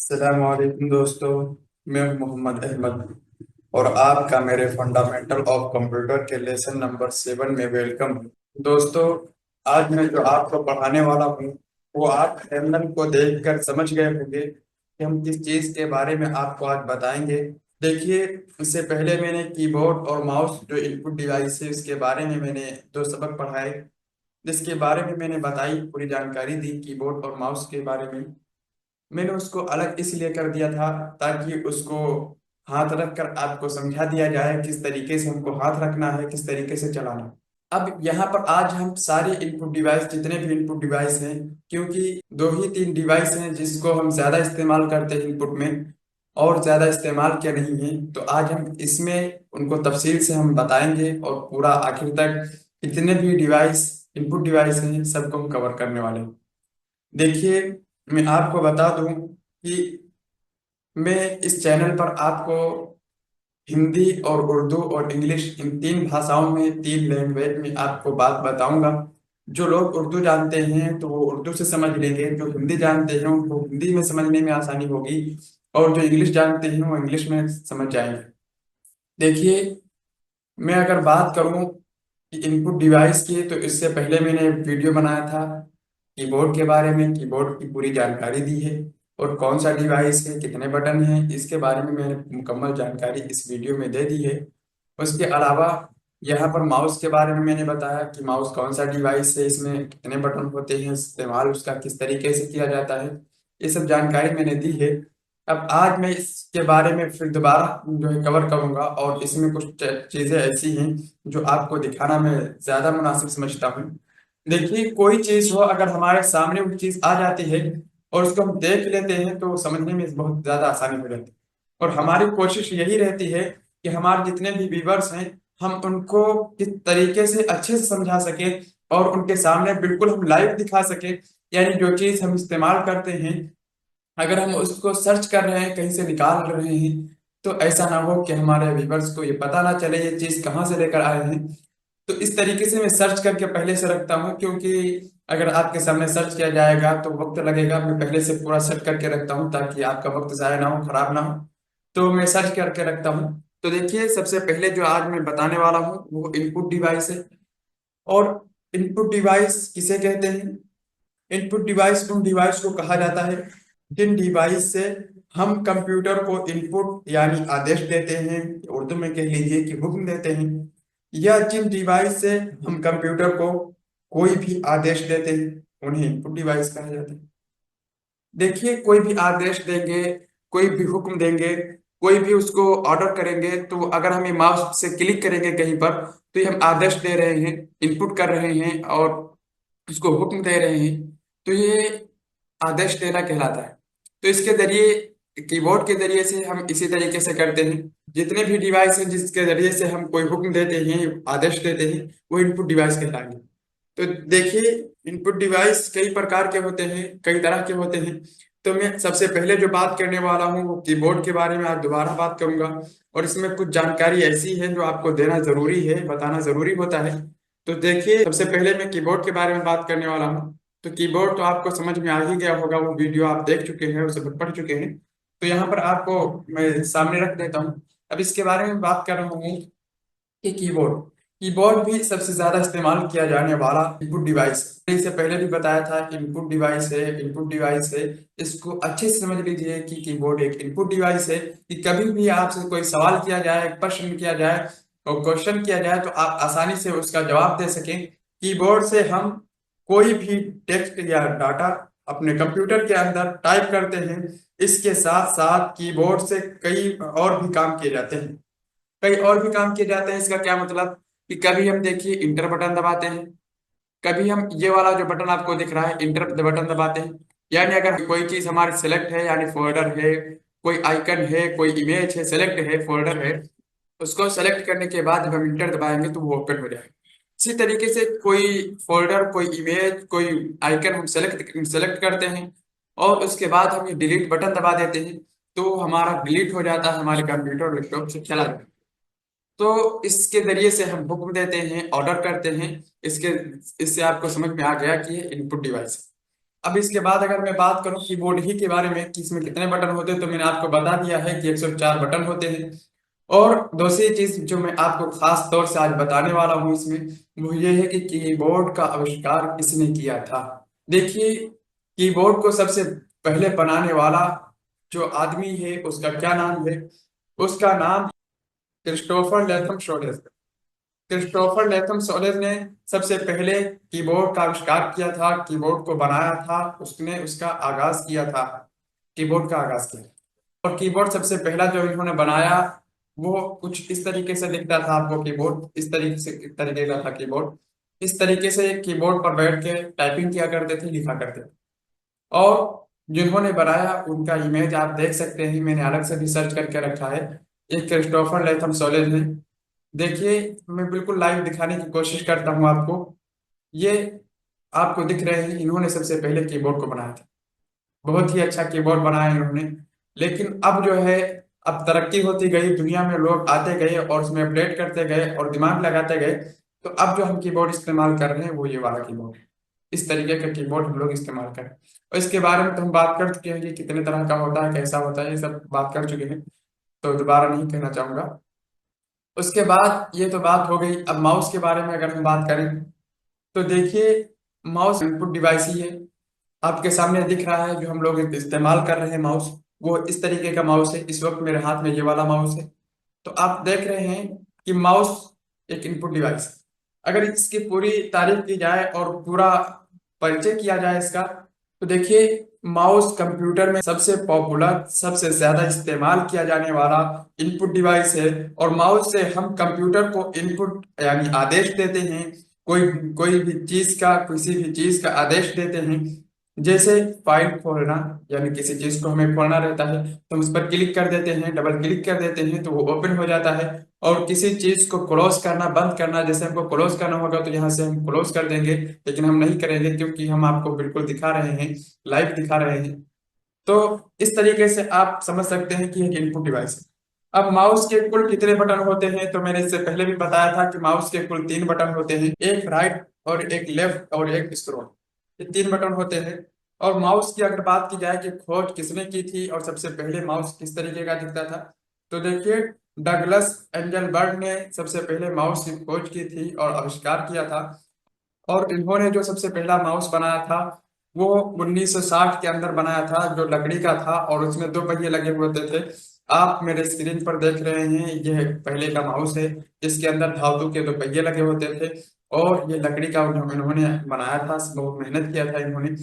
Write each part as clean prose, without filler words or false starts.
अस्सलामुअलैकुम दोस्तों। मैं हूं मोहम्मद अहमद और आपका मेरे फंडामेंटल ऑफ कंप्यूटर के लेसन नंबर 7 में वेलकम है। दोस्तों, आज मैं जो आपको पढ़ाने वाला हूँ वो आप थंबनेल को देखकर समझ गए होंगे कि हम किस चीज़ के बारे में आपको आज बताएंगे। देखिए, इससे पहले मैंने कीबोर्ड और माउस जो इनपुट डिवाइस है इसके बारे में मैंने दो सबक पढ़ाए, जिसके बारे में मैंने बताई पूरी जानकारी दी कीबोर्ड और माउस के बारे में। मैंने उसको अलग इसलिए कर दिया था ताकि उसको हाथ रख कर आपको समझा दिया जाए किस तरीके से हमको हाथ रखना है, किस तरीके से चलाना है। अब यहाँ पर आज हम सारे इनपुट डिवाइस, जितने भी इनपुट डिवाइस हैं, क्योंकि दो ही तीन डिवाइस हैं जिसको हम ज्यादा इस्तेमाल करते हैं इनपुट में और ज्यादा इस्तेमाल किया नहीं है, तो आज हम इसमें उनको तफसील से हम बताएंगे और पूरा आखिर तक जितने भी डिवाइस, इनपुट डिवाइस हैं, सबको हम कवर करने वाले हैं। देखिए, मैं आपको बता दूं कि मैं इस चैनल पर आपको हिंदी और उर्दू और इंग्लिश, इन तीन भाषाओं में, तीन लैंग्वेज में आपको बात बताऊंगा। जो लोग उर्दू जानते हैं तो वो उर्दू से समझ लेंगे, जो हिंदी जानते हैं उनको हिंदी में समझने में आसानी होगी, और जो इंग्लिश जानते हैं वो इंग्लिश में समझ जाएंगे। देखिए, मैं अगर बात करूं कि इनपुट डिवाइस की, तो इससे पहले मैंने वीडियो बनाया था कीबोर्ड के बारे में, कीबोर्ड की पूरी जानकारी दी है और कौन सा डिवाइस है, कितने बटन हैं, इसके बारे में मैंने मुकम्मल जानकारी इस वीडियो में दे दी है। उसके अलावा यहाँ पर माउस के बारे में मैंने बताया कि माउस कौन सा डिवाइस है, इसमें कितने बटन होते हैं, इस्तेमाल उसका किस तरीके से किया जाता है, ये सब जानकारी मैंने दी है। अब आज मैं इसके बारे में फिर दोबारा जो है कवर करूंगा, और इसमें कुछ चीज़ें ऐसी हैं जो आपको दिखाना मैं ज़्यादा मुनासिब समझता हूँ। देखिए, कोई चीज हो अगर हमारे सामने वो चीज आ जाती है और उसको हम देख लेते हैं तो समझने में बहुत ज्यादा आसानी हो जाती है। और हमारी कोशिश यही रहती है कि हमारे जितने भी व्यूवर्स हैं, हम उनको किस तरीके से अच्छे से समझा सके और उनके सामने बिल्कुल हम लाइव दिखा सके। यानी जो चीज हम इस्तेमाल करते हैं, अगर हम उसको सर्च कर रहे हैं, कहीं से निकाल रहे हैं, तो ऐसा ना हो कि हमारे व्यूवर्स को ये पता ना चले ये चीज कहाँ से लेकर आए हैं। तो इस तरीके से मैं सर्च करके पहले से रखता हूँ, क्योंकि अगर आपके सामने सर्च किया जाएगा तो वक्त लगेगा। मैं पहले से पूरा सर्च करके रखता हूँ ताकि आपका वक्त ज़ाया ना हो, खराब ना हो। तो मैं सर्च करके रखता हूँ। तो देखिए, सबसे पहले जो आज मैं बताने वाला हूँ वो इनपुट डिवाइस है। और इनपुट डिवाइस किसे कहते हैं? इनपुट डिवाइस उन डिवाइस को कहा जाता है जिन डिवाइस से हम कंप्यूटर को इनपुट यानी आदेश देते हैं, उर्दू में कह लीजिए कि हुक्म देते हैं, या जिन डिवाइस से हम कंप्यूटर को कोई भी आदेश देते हैं उन्हें इनपुट डिवाइस कहा जाता है। देखिए, कोई भी आदेश देंगे, कोई भी हुक्म देंगे, कोई भी उसको ऑर्डर करेंगे, तो अगर हम ये माउस से क्लिक करेंगे कहीं पर, तो ये हम आदेश दे रहे हैं, इनपुट कर रहे हैं और इसको हुक्म दे रहे हैं। तो ये आदेश देना कहलाता है। तो इसके जरिए, कीबोर्ड के जरिए से हम इसी तरीके से करते हैं। जितने भी डिवाइस हैं जिसके जरिए से हम कोई हुक्म देते हैं, आदेश देते हैं, वो इनपुट डिवाइस कहलाएंगे। तो देखिए, इनपुट डिवाइस कई प्रकार के होते हैं, कई तरह के होते हैं। तो मैं सबसे पहले जो बात करने वाला हूँ वो कीबोर्ड के बारे में आज दोबारा बात करूंगा। और इसमें कुछ जानकारी ऐसी है जो आपको देना जरूरी है, बताना जरूरी होता है। तो देखिए, सबसे पहले मैं कीबोर्ड के बारे में बात करने वाला हूँ। तो कीबोर्ड तो आपको समझ में आ ही गया होगा, वो वीडियो आप देख चुके हैं, उसे पढ़ चुके हैं। तो यहाँ पर आपको मैं सामने रख देता हूँ। अब इसके बारे में बात कर रहा हूँ कि कीबोर्ड कीबोर्ड भी सबसे ज्यादा इस्तेमाल किया जाने वाला इनपुट डिवाइस है। इससे पहले भी बताया था कि इनपुट डिवाइस है, इनपुट डिवाइस है। इसको अच्छे से समझ लीजिए कि कीबोर्ड एक इनपुट डिवाइस है, कि कभी भी आपसे कोई सवाल किया जाए, प्रश्न किया जाए और क्वेश्चन किया जाए तो आप आसानी से उसका जवाब दे सकें। कीबोर्ड से हम कोई भी टेक्स्ट या डाटा अपने कंप्यूटर के अंदर टाइप करते हैं। इसके साथ साथ कीबोर्ड से कई और भी काम किए जाते हैं, कई और भी काम किए जाते हैं। इसका क्या मतलब कि कभी हम देखिए इंटर बटन दबाते हैं, कभी हम ये वाला जो बटन आपको दिख रहा है इंटर बटन दबाते हैं। यानी अगर कोई चीज हमारी सेलेक्ट है, यानी फोल्डर है, कोई आइकन है, कोई इमेज है, सेलेक्ट है, फोल्डर है, उसको सेलेक्ट करने के बाद जब हम इंटर दबाएंगे तो वो ओपन हो जाएगा। इसी तरीके से कोई फोल्डर, कोई इमेज, कोई आइकन हम सेलेक्ट सेलेक्ट करते हैं और उसके बाद हम ये डिलीट बटन दबा देते हैं, तो हमारा डिलीट हो जाता है, हमारे कंप्यूटर लैपटॉप से चला जाता है। तो इसके जरिए से हम हुक्म देते हैं, ऑर्डर करते हैं। इसके इससे आपको समझ में आ गया कि ये इनपुट डिवाइस है। अब इसके बाद अगर मैं बात करूं कीबोर्ड ही के बारे में कि इसमें कितने बटन होते हैं, तो मैंने आपको बता दिया है कि 104 बटन होते हैं। और दूसरी चीज जो मैं आपको खास तौर से आज बताने वाला हूं इसमें, वो ये है कि कीबोर्ड का आविष्कार किसने किया था। देखिए, कीबोर्ड को सबसे पहले बनाने वाला जो आदमी है उसका क्या नाम है? उसका नाम Christopher Latham solace. Christopher Latham solace ने सबसे पहले कीबोर्ड का आविष्कार किया था, कीबोर्ड को बनाया था, उसने उसका आगाज किया था, कीबोर्ड का आगाज किया। और कीबोर्ड सबसे पहला जो इन्होंने बनाया वो कुछ इस तरीके से दिखता था आपको। कीबोर्ड इस तरीके का था कीबोर्ड। इस तरीके से कीबोर्ड पर बैठ के टाइपिंग किया करते थे, लिखा करते थे। और जिन्होंने बनाया उनका इमेज आप देख सकते हैं, मैंने अलग से भी सर्च करके रखा है। एक क्रिस्टोफर लेथम सोलेज ने, देखिए मैं बिल्कुल लाइव दिखाने की कोशिश करता हूँ आपको। ये आपको दिख रहे हैं, इन्होंने सबसे पहले कीबोर्ड को बनाया था। बहुत ही अच्छा कीबोर्ड बनाया इन्होंने। लेकिन अब जो है, अब तरक्की होती गई, दुनिया में लोग आते गए और उसमें अपडेट करते गए और दिमाग लगाते गए। तो अब जो हम कीबोर्ड इस्तेमाल कर रहे हैं वो ये वाला कीबोर्ड है। इस तरीके का कीबोर्ड हम लोग इस्तेमाल करें। और इसके बारे में तो हम बात कर चुके हैं कि कितने तरह का होता है, कैसा होता है, ये सब बात कर चुके हैं, तो दोबारा नहीं कहना चाहूंगा। उसके बाद ये तो बात हो गई। अब माउस के बारे में अगर हम बात करें तो देखिए, माउस इनपुट डिवाइस ही है। आपके सामने दिख रहा है जो हम लोग इस्तेमाल कर रहे हैं माउस, वो इस तरीके का माउस है। इस वक्त मेरे हाथ में ये वाला माउस है। तो आप देख रहे हैं कि माउस एक इनपुट डिवाइस है। अगर इसकी पूरी तारीफ की जाए और पूरा परिचय किया जाए इसका, तो देखिए, माउस कंप्यूटर में सबसे पॉपुलर, सबसे ज्यादा इस्तेमाल किया जाने वाला इनपुट डिवाइस है। और माउस से हम कंप्यूटर को इनपुट यानी आदेश देते हैं। कोई कोई भी चीज का, किसी भी चीज का आदेश देते हैं। जैसे फाइल खोलना, यानी किसी चीज को हमें खोलना रहता है तो हम उस पर क्लिक कर देते हैं, डबल क्लिक कर देते हैं तो वो ओपन हो जाता है। और किसी चीज को क्लोज करना, बंद करना, जैसे हमको क्लोज करना होगा तो यहाँ से हम क्लोज कर देंगे, लेकिन हम नहीं करेंगे क्योंकि हम आपको बिल्कुल दिखा रहे हैं, लाइव दिखा रहे हैं। तो इस तरीके से आप समझ सकते हैं कि एक इनपुट डिवाइस है। अब माउस के कुल कितने बटन होते हैं, तो मैंने इससे पहले भी बताया था कि माउस के कुल 3 बटन होते हैं, एक राइट और एक लेफ्ट और एक स्क्रॉल। ये 3 बटन होते हैं। और माउस की अगर बात की जाए कि खोज किसने की थी और सबसे पहले माउस किस तरीके का दिखता था, तो देखिए, डगलस एंजलबर्ट ने सबसे पहले माउस की खोज की थी और आविष्कार किया था। और इन्होंने जो सबसे पहला माउस बनाया था वो 1960 के अंदर बनाया था, जो लकड़ी का था और उसमें 2 पहिए लगे हुए होते थे। आप मेरे स्क्रीन पर देख रहे हैं, यह पहले का माउस है। इसके अंदर धातु के 2 पहिए लगे होते थे और ये लकड़ी का इन्होंने बनाया था, बहुत मेहनत किया था इन्होंने।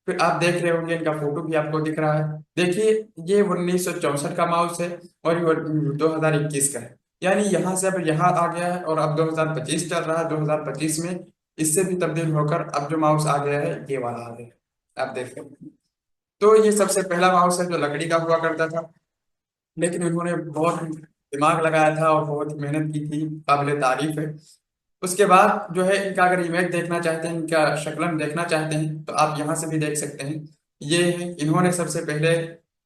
फिर आप देख रहे होंगे, इनका फोटो भी आपको दिख रहा है। देखिए, ये 1964 का माउस है और ये 2021 का है। यानी यहाँ से अब यहाँ आ गया है और अब 2025 चल रहा है। 2025 में इससे भी तब्दील होकर अब जो माउस आ गया है ये वाला आ गया है, आप देख सकते हैं। तो ये सबसे पहला माउस है जो लकड़ी का हुआ करता था, लेकिन इन्होंने बहुत दिमाग लगाया था और बहुत मेहनत की थी, काबिल तारीफ है। उसके बाद जो है, इनका अगर इमेज देखना चाहते हैं, इनका शक्लन देखना चाहते हैं, तो आप यहाँ से भी देख सकते हैं। ये है, इन्होंने सबसे पहले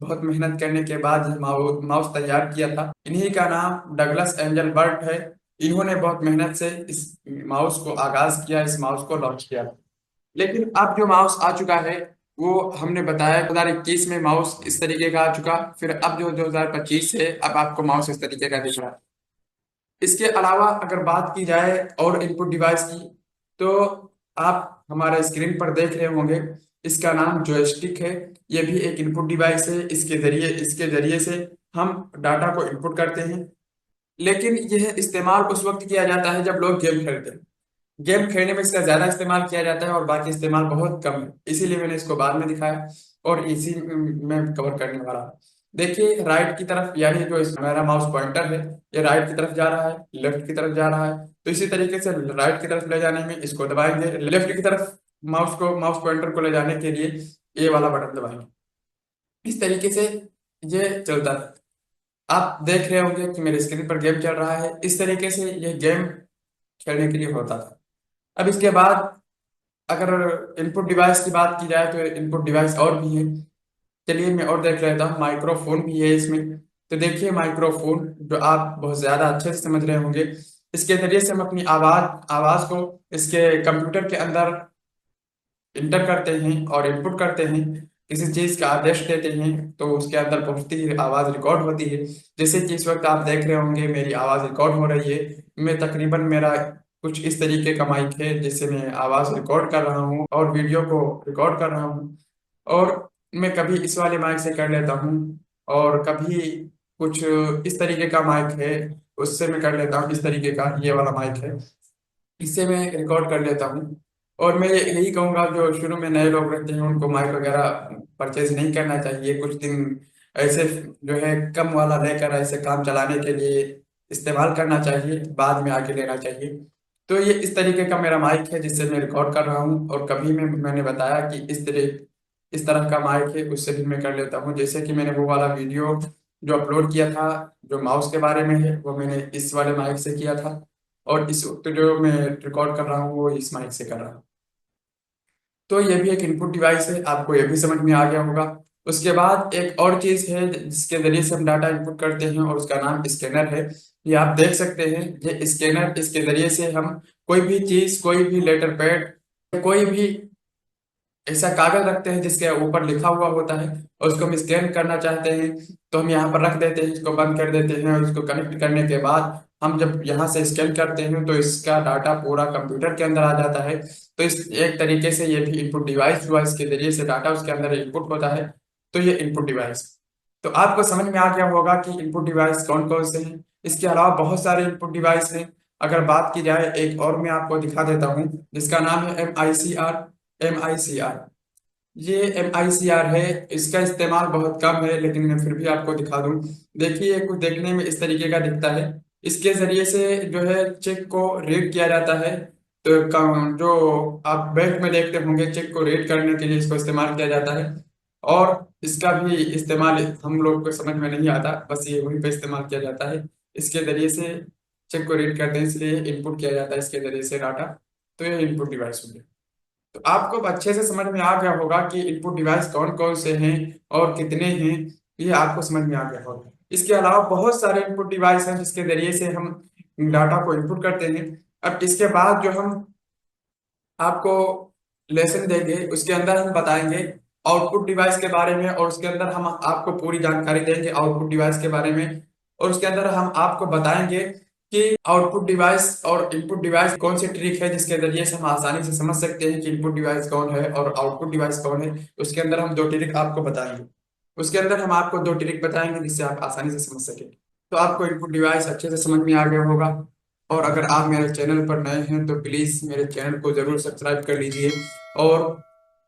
बहुत मेहनत करने के बाद ये माउस तैयार किया था। इन्हीं का नाम डगलस एंजल बर्ट है। इन्होंने बहुत मेहनत से इस माउस को आगाज किया, इस माउस को लॉन्च किया। लेकिन अब जो माउस आ चुका है वो हमने बताया 2021 में माउस इस तरीके का आ चुका। फिर अब जो 2025 है, अब आपको माउस इस तरीके का दिख रहा है। इसके अलावा अगर बात की जाए और इनपुट डिवाइस की, तो आप हमारे स्क्रीन पर देख रहे होंगे, इसका नाम जॉयस्टिक है। ये भी एक इनपुट डिवाइस है। इसके जरिए से हम डाटा को इनपुट करते हैं। लेकिन यह इस्तेमाल उस वक्त किया जाता है जब लोग गेम खेलते हैं। गेम खेलने में इसका ज्यादा इस्तेमाल किया जाता है और बाकी इस्तेमाल बहुत कम है, इसीलिए मैंने इसको बाद में दिखाया और इसी में कवर करने वाला हूं। देखिए, राइट की तरफ, यानी जो मेरा माउस पॉइंटर है, ये राइट की तरफ जा रहा है, लेफ्ट की तरफ जा रहा है। तो इसी तरीके से राइट की तरफ ले जाने में इसको दबाएंगे, लेफ्ट की तरफ माउस पॉइंटर को ले जाने के लिए ये वाला बटन दबाएंगे। इस तरीके से ये चलता है। आप देख रहे होंगे कि मेरे स्क्रीन पर गेम चल रहा है। इस तरीके से ये गेम खेलने के लिए होता था। अब इसके बाद अगर इनपुट डिवाइस की बात की जाए तो इनपुट डिवाइस और भी है। चलिए मैं और देख लेता हूँ। माइक्रोफोन भी है इसमें। तो देखिए, माइक्रोफोन जो आप बहुत ज्यादा अच्छे से समझ रहे होंगे, इसके जरिए से हम अपनी आवाज आवाज को इसके कंप्यूटर के अंदर इंटर करते हैं और इनपुट करते हैं, किसी चीज का आदेश देते हैं, तो उसके अंदर पहुंचती ही आवाज रिकॉर्ड होती है। जैसे कि इस वक्त आप देख रहे होंगे मेरी आवाज रिकॉर्ड हो रही है। मैं तकरीबन मेरा कुछ इस तरीके का माइक है जिससे मैं आवाज रिकॉर्ड कर रहा हूँ और वीडियो को रिकॉर्ड कर रहा हूँ। और मैं कभी इस वाले माइक से कर लेता हूँ, और कभी कुछ इस तरीके का माइक है उससे मैं कर लेता हूँ। इस तरीके का ये वाला माइक है, इससे मैं रिकॉर्ड कर लेता हूँ। और मैं यही कहूँगा जो शुरू में नए लोग रहते हैं उनको माइक वगैरह परचेज नहीं करना चाहिए। कुछ दिन ऐसे जो है कम वाला लेकर ऐसे काम चलाने के लिए इस्तेमाल करना चाहिए, बाद में आके लेना चाहिए। तो ये इस तरीके का मेरा माइक है जिससे मैं रिकॉर्ड कर रहा हूँ। और कभी मैंने बताया कि इस तरह का माइक है उससे भी मैं कर लेता हूँ। जैसे कि मैंने वो वाला वीडियो जो अपलोड किया था जो माउस के बारे में है वो मैंने इस वाले माइक से किया था, और इस वक्त जो मैं रिकॉर्ड कर रहा हूँ वो इस माइक से कर रहा हूँ। तो ये भी एक इनपुट डिवाइस है, आपको ये भी समझ में आ गया होगा। उसके बाद एक और चीज है जिसके जरिए से हम डाटा इनपुट करते हैं और उसका नाम स्कैनर है। ये आप देख सकते हैं, ये स्कैनर, इसके जरिए से हम कोई भी चीज, कोई भी लेटर पैड, कोई भी ऐसा कागज रखते हैं जिसके ऊपर लिखा हुआ होता है और उसको हम स्कैन करना चाहते हैं तो हम यहाँ पर रख देते हैं, इसको बंद कर देते हैं और इसको कनेक्ट करने के बाद हम जब यहाँ से स्कैन करते हैं तो इसका डाटा पूरा कंप्यूटर के अंदर आ जाता है। तो इस एक तरीके से ये भी इनपुट डिवाइस हुआ, इसके जरिए से डाटा उसके अंदर इनपुट होता है। तो ये इनपुट डिवाइस, तो आपको समझ में आ गया होगा कि इनपुट डिवाइस कौन कौन से हैं। इसके अलावा बहुत सारे इनपुट डिवाइस हैं। अगर बात की जाए एक और मैं आपको दिखा देता हूँ जिसका नाम है MICR। MICR, ये MICR है। इसका इस्तेमाल बहुत कम है लेकिन मैं फिर भी आपको दिखा दूं। देखिए कुछ देखने में इस तरीके का दिखता है। इसके जरिए से जो है चेक को रीड किया जाता है। तो जो आप बैंक में देखते होंगे चेक को रीड करने के लिए इसको इस्तेमाल किया जाता है। और इसका भी इस्तेमाल हम लोग को समझ में नहीं आता, बस ये वहीं पे इस्तेमाल किया जाता है। इसके जरिए से चेक को रीड करते हैं, इसलिए इनपुट किया जाता है इसके जरिए से डाटा। तो ये इनपुट डिवाइस हो गया। तो आपको अब अच्छे से समझ में आ गया होगा कि इनपुट डिवाइस कौन कौन से हैं और कितने हैं। ये आपको समझ में आ गया होगा। इसके अलावा बहुत सारे इनपुट डिवाइस हैं जिसके जरिए से हम डाटा को इनपुट करते हैं। अब इसके बाद जो हम आपको लेसन देंगे उसके अंदर हम बताएंगे आउटपुट डिवाइस के बारे में, और उसके अंदर हम आपको पूरी जानकारी देंगे आउटपुट डिवाइस के बारे में। और उसके अंदर हम आपको बताएंगे कि आउटपुट डिवाइस और इनपुट डिवाइस कौन सी ट्रिक है जिसके जरिए से हम आसानी से समझ सकते हैं कि इनपुट डिवाइस कौन है और आउटपुट डिवाइस कौन है। उसके अंदर हम दो ट्रिक आपको बताएंगे। उसके अंदर हम आपको दो ट्रिक बताएंगे जिससे आप आसानी से समझ सकें। तो आपको इनपुट डिवाइस अच्छे से समझ में आ गया होगा। और अगर आप मेरे चैनल पर नए हैं तो प्लीज़ मेरे चैनल को ज़रूर सब्सक्राइब कर लीजिए। और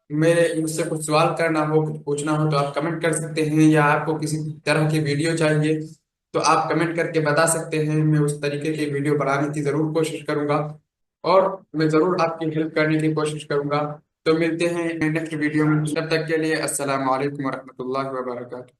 मेरे मुझसे कुछ सवाल करना हो, कुछ पूछना हो तो आप कमेंट कर सकते हैं, या आपको किसी तरह की वीडियो चाहिए तो आप कमेंट करके बता सकते हैं। मैं उस तरीके की वीडियो बनाने की ज़रूर कोशिश करूंगा और मैं ज़रूर आपकी हेल्प करने की कोशिश करूंगा। तो मिलते हैं नेक्स्ट वीडियो में, तब तक के लिए अस्सलाम वालेकुम वरहमतुल्लाहि वबरकातुहू।